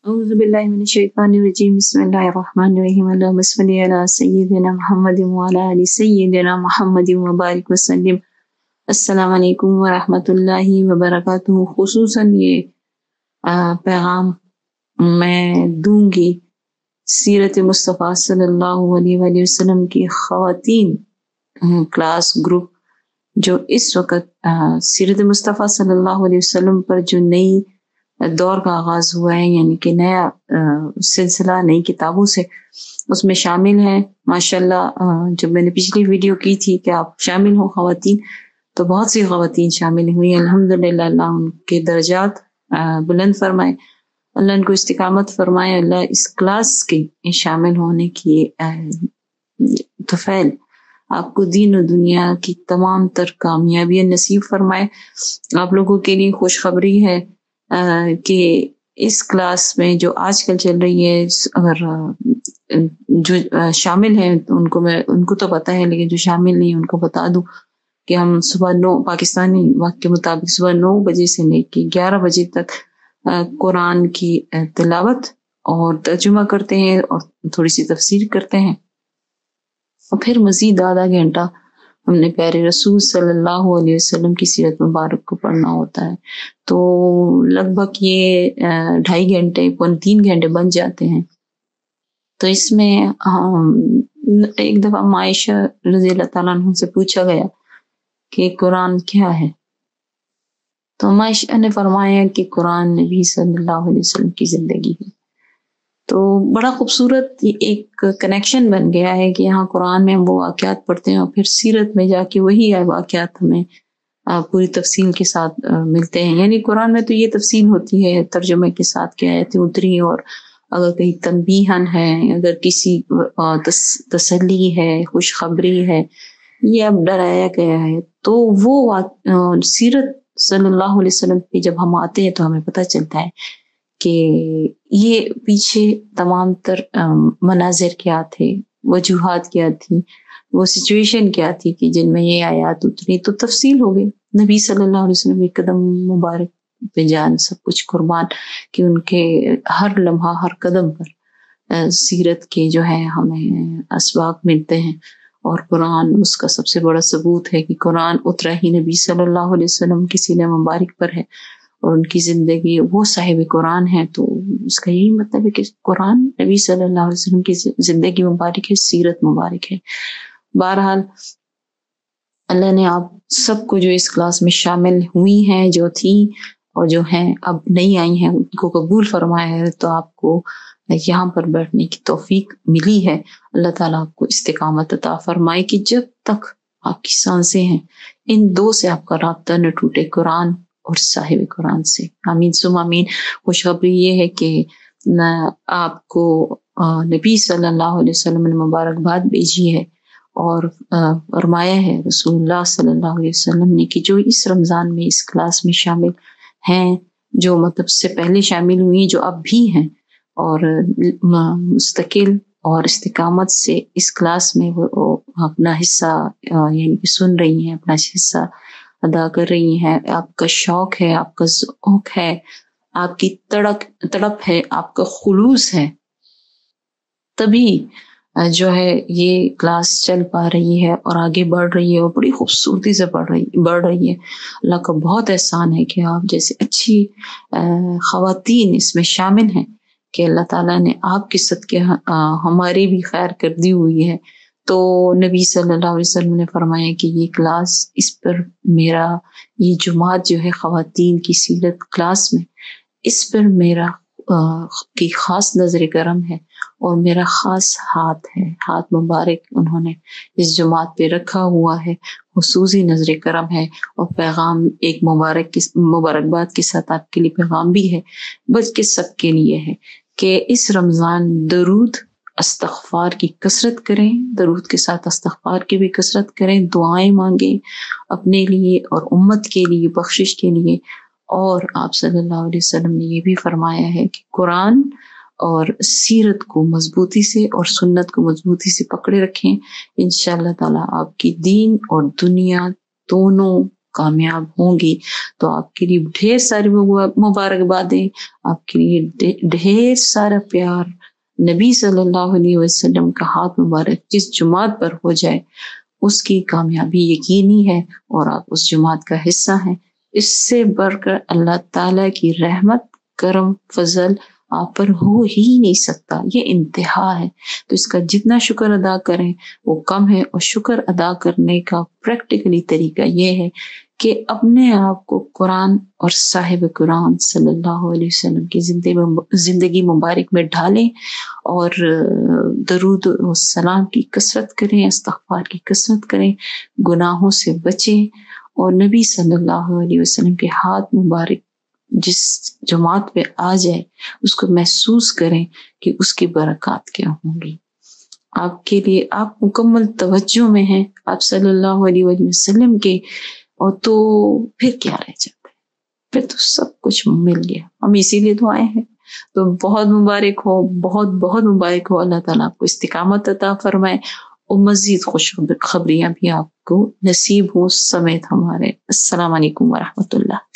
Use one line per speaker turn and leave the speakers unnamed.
أعوذ بالله من الشيطان الرجيم بسم الله الرحمن الرحيم اللهم صل على سيدنا محمد وعلى آل سيدنا محمد وبارك وسلم. السلام علیکم ورحمۃ اللہ وبرکاتہ. خصوصاً یہ پیغام میں دوں گی سیرت مصطفیٰ صلی اللہ علیہ وآلہ وسلم کی خواتین کلاس گروپ جو اس وقت سیرت مصطفیٰ صلی اللہ علیہ وسلم پر جو نئی دور کا آغاز ہوا ہے، یعنی کہ نیا سلسلہ نئی کتابوں سے اس میں شامل ہیں. ماشاءاللہ جب میں نے پچھلی ویڈیو کی تھی کہ آپ شامل ہوں خواتین، تو بہت سی خواتین شامل ہوئی. الحمدللہ اللہ ان کے درجات بلند فرمائے، اللہ ان کو استقامت فرمائے، اللہ اس کلاس کے شامل ہونے کی توفیل آپ کو دین و دنیا کی تمام تر کامیابیاں نصیب فرمائے. آپ لوگوں کے لیے خوشخبری ہے کہ اس کلاس میں جو آج کل چل رہی ہے، اگر جو شامل ہیں ان کو تو پتہ ہے، لیکن جو شامل نہیں ان کو بتا دوں کہ ہم صبح 9 پاکستانی وقت کے مطابق صبح 9 بجے سے لے کے 11 بجے تک قرآن کی تلاوت اور ترجمہ کرتے ہیں اور تھوڑی سی تفسیر کرتے ہیں، اور پھر مزید آدھا گھنٹہ ہم نے پیارے رسول صلی اللہ علیہ وسلم کی سیرت مبارک کو پڑھنا ہوتا ہے. تو لگ بھگ یہ 2.5 گھنٹے 3 گھنٹے بن جاتے ہیں. تو اس میں ایک دفعہ عائشہ رضی اللہ تعالیٰ عنہ سے پوچھا گیا کہ قرآن کیا ہے، تو عائشہ نے فرمایا کہ قرآن نبی صلی اللہ علیہ وسلم کی زندگی ہے. تو بڑا خوبصورت ایک کنیکشن بن گیا ہے کہ یہاں قرآن میں ہم وہ واقعات پڑھتے ہیں اور پھر سیرت میں جا کے وہی واقعات ہمیں پوری تفصیل کے ساتھ ملتے ہیں. یعنی قرآن میں تو یہ تفصیل ہوتی ہے ترجمے کے ساتھ کہ آیتیں اتری، اور اگر کہیں تنبیہن ہے، اگر کسی تسلی ہے، خوشخبری ہے، یہ اب ڈرایا گیا ہے، تو وہ سیرت صلی اللہ علیہ وسلم پہ جب ہم آتے ہیں تو ہمیں پتہ چلتا ہے کہ یہ پیچھے تمام تر مناظر کیا تھے، وجوہات کیا تھی، وہ سچویشن کیا تھی کہ جن میں یہ آیات اتری. تو تفصیل ہو گئی. نبی صلی اللہ علیہ وسلم ایک قدم مبارک پہ جان سب کچھ قربان کہ ان کے ہر لمحہ ہر قدم پر سیرت کے جو ہے ہمیں اسباق ملتے ہیں، اور قرآن اس کا سب سے بڑا ثبوت ہے کہ قرآن اترا ہی نبی صلی اللہ علیہ وسلم کی سینہ مبارک پر ہے، اور ان کی زندگی وہ صاحب قرآن ہے. تو اس کا یہی مطلب ہے کہ قرآن نبی صلی اللہ علیہ وسلم کی زندگی مبارک ہے، سیرت مبارک ہے. بہرحال اللہ نے آپ سب کو جو اس کلاس میں شامل ہوئی ہیں، جو تھیں اور جو ہیں اب نہیں آئی ہیں، ان کو قبول فرمایا ہے. تو آپ کو یہاں پر بیٹھنے کی توفیق ملی ہے. اللہ تعالیٰ آپ کو استقامت عطا فرمائے کہ جب تک آپ کی سانسیں ہیں ان دو سے آپ کا رابطہ نہ ٹوٹے، قرآن اور صاحب قرآن سے. آمین ثم آمین. خوشخبری یہ ہے کہ آپ کو نبی صلی اللہ علیہ وسلم نے مبارکباد بھیجی ہے اور فرمایا ہے رسول اللہ صلی اللہ علیہ وسلم نے کہ جو اس رمضان میں اس کلاس میں شامل ہیں، جو مطلب سے پہلے شامل ہوئی، جو اب بھی ہیں اور مستقل اور استقامت سے اس کلاس میں وہ اپنا حصہ یعنی کہ سن رہی ہیں، اپنا حصہ ادا کر رہی ہیں، آپ کا شوق ہے، آپ کا ذوق ہے، آپ کی تڑپ ہے، آپ کا خلوص ہے، تبھی جو ہے یہ کلاس چل پا رہی ہے اور آگے بڑھ رہی ہے اور بڑی خوبصورتی سے بڑھ رہی ہے. اللہ کا بہت احسان ہے کہ آپ جیسے اچھی خواتین اس میں شامل ہیں کہ اللہ تعالیٰ نے آپ کے صدقے ہماری بھی خیر کر دی ہوئی ہے. تو نبی صلی اللہ علیہ وسلم نے فرمایا کہ یہ کلاس، اس پر میرا یہ جماعت جو ہے خواتین کی سیرت کلاس میں، اس پر میرا کی خاص نظر کرم ہے اور میرا خاص ہاتھ مبارک انہوں نے اس جماعت پہ رکھا ہوا ہے، خصوصی نظر کرم ہے. اور پیغام ایک مبارکباد کے ساتھ آپ کے لیے پیغام بھی ہے، بلکہ سب کے لیے ہے کہ اس رمضان درود استغفار کی کثرت کریں، درود کے ساتھ استغفار کی بھی کثرت کریں، دعائیں مانگیں اپنے لیے اور امت کے لیے، بخشش کے لیے. اور آپ صلی اللہ علیہ وسلم نے یہ بھی فرمایا ہے کہ قرآن اور سیرت کو مضبوطی سے اور سنت کو مضبوطی سے پکڑے رکھیں. انشاءاللہ تعالیٰ آپ کی دین اور دنیا دونوں کامیاب ہوں گی. تو آپ کے لیے ڈھیر ساری مبارکبادیں، آپ کے لیے ڈھیر سارا پیار. نبی صلی اللہ علیہ وسلم کا ہاتھ مبارک جس جماعت پر ہو جائے اس کی کامیابی یقینی ہے، اور آپ اس جماعت کا حصہ ہیں. اس سے بڑھ کر اللہ تعالیٰ کی رحمت، کرم، فضل آپ پر ہو ہی نہیں سکتا. یہ انتہا ہے. تو اس کا جتنا شکر ادا کریں وہ کم ہے. اور شکر ادا کرنے کا پریکٹیکلی طریقہ یہ ہے کہ اپنے آپ کو قرآن اور صاحب قرآن صلی اللہ علیہ وسلم کی زندگی مبارک میں ڈالیں، اور درود و سلام کی کثرت کریں، استغفار کی کثرت کریں، گناہوں سے بچیں، اور نبی صلی اللہ علیہ وسلم کے ہاتھ مبارک جس جماعت پہ آ جائے اس کو محسوس کریں کہ اس کی برکات کیا ہوں گی. آپ کے لیے آپ مکمل توجہ میں ہیں آپ صلی اللہ علیہ وسلم کے، اور تو پھر کیا رہ جاتا ہے، پھر تو سب کچھ مل گیا. ہم اسی لیے تو آئے ہیں. تو بہت مبارک ہو، بہت بہت مبارک ہو. اللہ تعالیٰ آپ کو استقامت عطا فرمائے، اور مزید خوش خبریاں بھی آپ کو نصیب ہوں سمیت ہمارے. السلام علیکم ورحمۃ اللہ.